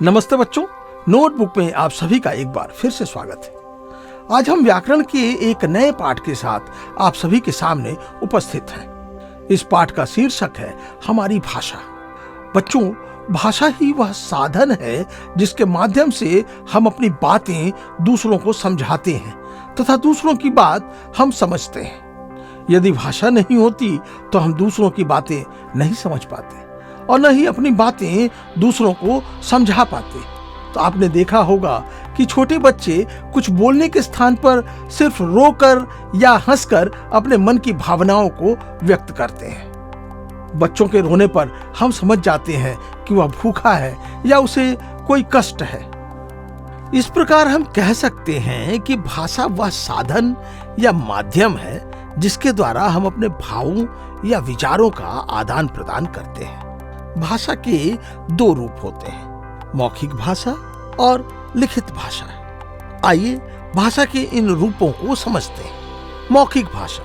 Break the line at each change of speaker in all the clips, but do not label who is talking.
नमस्ते बच्चों, नोटबुक में आप सभी का एक बार फिर से स्वागत है। आज हम व्याकरण के एक नए पाठ के साथ आप सभी के सामने उपस्थित हैं। इस पाठ का शीर्षक है हमारी भाषा। बच्चों, भाषा ही वह साधन है जिसके माध्यम से हम अपनी बातें दूसरों को समझाते हैं तथा दूसरों की बात हम समझते हैं। यदि भाषा नहीं होती तो हम दूसरों की बातें नहीं समझ पाते और न ही अपनी बातें दूसरों को समझा पाते। तो आपने देखा होगा कि छोटे बच्चे कुछ बोलने के स्थान पर सिर्फ रोकर या हंसकर अपने मन की भावनाओं को व्यक्त करते हैं। बच्चों के रोने पर हम समझ जाते हैं कि वह भूखा है या उसे कोई कष्ट है। इस प्रकार हम कह सकते हैं कि भाषा वह साधन या माध्यम है जिसके द्वारा हम अपने भावों या विचारों का आदान प्रदान करते हैं। भाषा के दो रूप होते हैं, मौखिक भाषा और लिखित भाषा। आइए भाषा के इन रूपों को समझते हैं। मौखिक भाषा,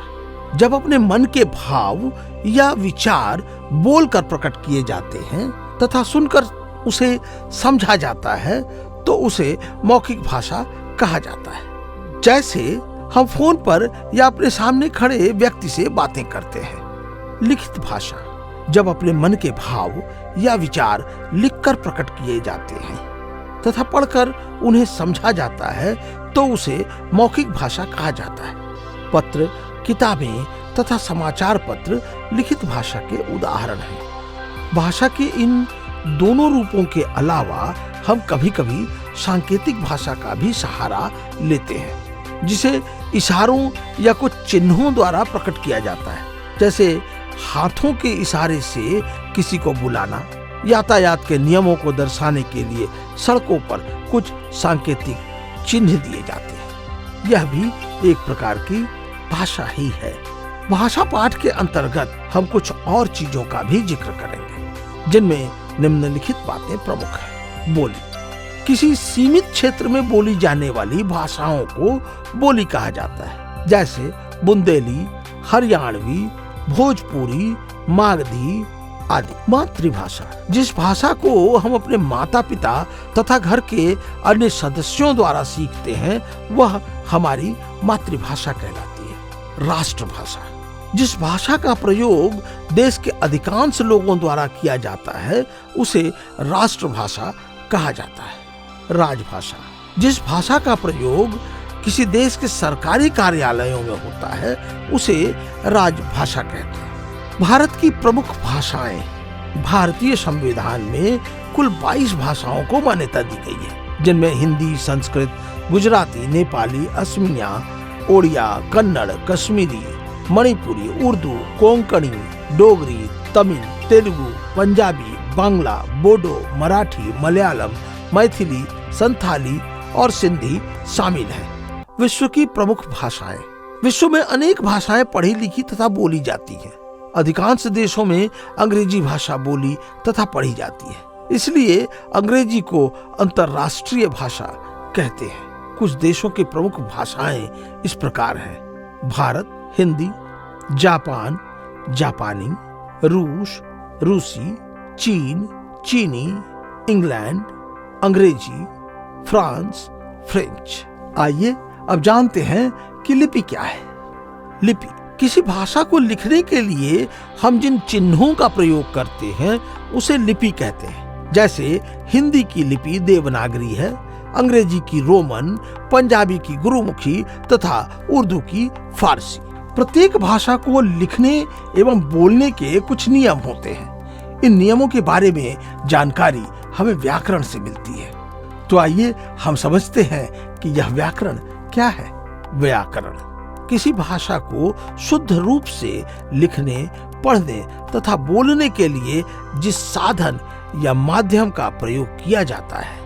जब अपने मन के भाव या विचार बोलकर प्रकट किए जाते हैं तथा सुनकर उसे समझा जाता है तो उसे मौखिक भाषा कहा जाता है। जैसे हम फोन पर या अपने सामने खड़े व्यक्ति से बातें करते हैं। लिखित भाषा, जब अपने मन के भाव या विचार लिखकर प्रकट किए जाते हैं तथा पढ़कर उन्हें समझा जाता है तो उसे मौखिक भाषा कहा जाता है। पत्र, किताबें तथा समाचार पत्र लिखित भाषा के उदाहरण हैं। भाषा के इन दोनों रूपों के अलावा हम कभी-कभी सांकेतिक भाषा का भी सहारा लेते हैं, जिसे इशारों या कुछ चिन्हों द्वारा प्रकट किया जाता है। जैसे हाथों के इशारे से किसी को बुलाना, यातायात के नियमों को दर्शाने के लिए सड़कों पर कुछ सांकेतिक चिन्ह दिए जाते हैं। यह भी एक प्रकार की भाषा ही है। भाषा पाठ के अंतर्गत हम कुछ और चीजों का भी जिक्र करेंगे, जिनमें निम्नलिखित बातें प्रमुख हैं। बोली, किसी सीमित क्षेत्र में बोली जाने वाली भाषाओं को बोली कहा जाता है। जैसे बुंदेली, हरियाणवी, भोजपुरी, मागधी आदि। मातृभाषा, जिस भाषा को हम अपने माता पिता तथा घर के अन्य सदस्यों द्वारा सीखते हैं, वह हमारी मातृभाषा कहलाती है। राष्ट्रभाषा, जिस भाषा का प्रयोग देश के अधिकांश लोगों द्वारा किया जाता है, उसे राष्ट्रभाषा कहा जाता है। राजभाषा, जिस भाषा का प्रयोग किसी देश के सरकारी कार्यालयों में होता है, उसे राजभाषा कहते हैं। भारत की प्रमुख भाषाएं, भारतीय संविधान में कुल 22 भाषाओं को मान्यता दी गई है, जिनमें हिंदी, संस्कृत, गुजराती, नेपाली, असमिया, ओडिया, कन्नड़, कश्मीरी, मणिपुरी, उर्दू, कोंकणी, डोगरी, तमिल, तेलुगु, पंजाबी, बांग्ला, बोडो, मराठी, मलयालम, मैथिली, संथाली और सिंधी शामिल हैं। विश्व की प्रमुख भाषाएं, विश्व में अनेक भाषाएं पढ़ी लिखी तथा बोली जाती हैं। अधिकांश देशों में अंग्रेजी भाषा बोली तथा पढ़ी जाती है, इसलिए अंग्रेजी को अंतर्राष्ट्रीय भाषा कहते हैं। कुछ देशों की प्रमुख भाषाएं इस प्रकार हैं: भारत, हिंदी, जापान, जापानी, रूस, रूसी, चीन, चीनी, इंग्लैंड, अंग्रेजी, फ्रांस, फ्रेंच। आइए अब जानते हैं कि लिपि क्या है। लिपि, किसी भाषा को लिखने के लिए हम जिन चिन्हों का प्रयोग करते हैं उसे लिपि कहते हैं। जैसे हिंदी की लिपि देवनागरी है, अंग्रेजी की रोमन, पंजाबी की गुरुमुखी तथा उर्दू की फारसी। प्रत्येक भाषा को लिखने एवं बोलने के कुछ नियम होते हैं। इन नियमों के बारे में जानकारी हमें व्याकरण से मिलती है। तो आइए हम समझते हैं कि यह व्याकरण क्या है। व्याकरण, किसी भाषा को शुद्ध रूप से लिखने, पढ़ने तथा बोलने के लिए जिस साधन या माध्यम का प्रयोग किया जाता है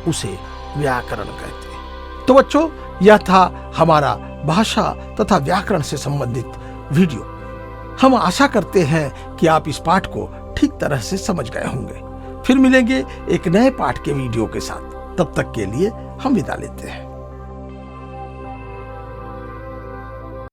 उसे व्याकरण कहते हैं। तो बच्चों, यह था हमारा भाषा तथा व्याकरण से संबंधित वीडियो। हम आशा करते हैं कि आप इस पाठ को ठीक तरह से समझ गए होंगे। फिर मिलेंगे एक नए पाठ के वीडियो के साथ। तब तक के लिए हम विदा लेते हैं।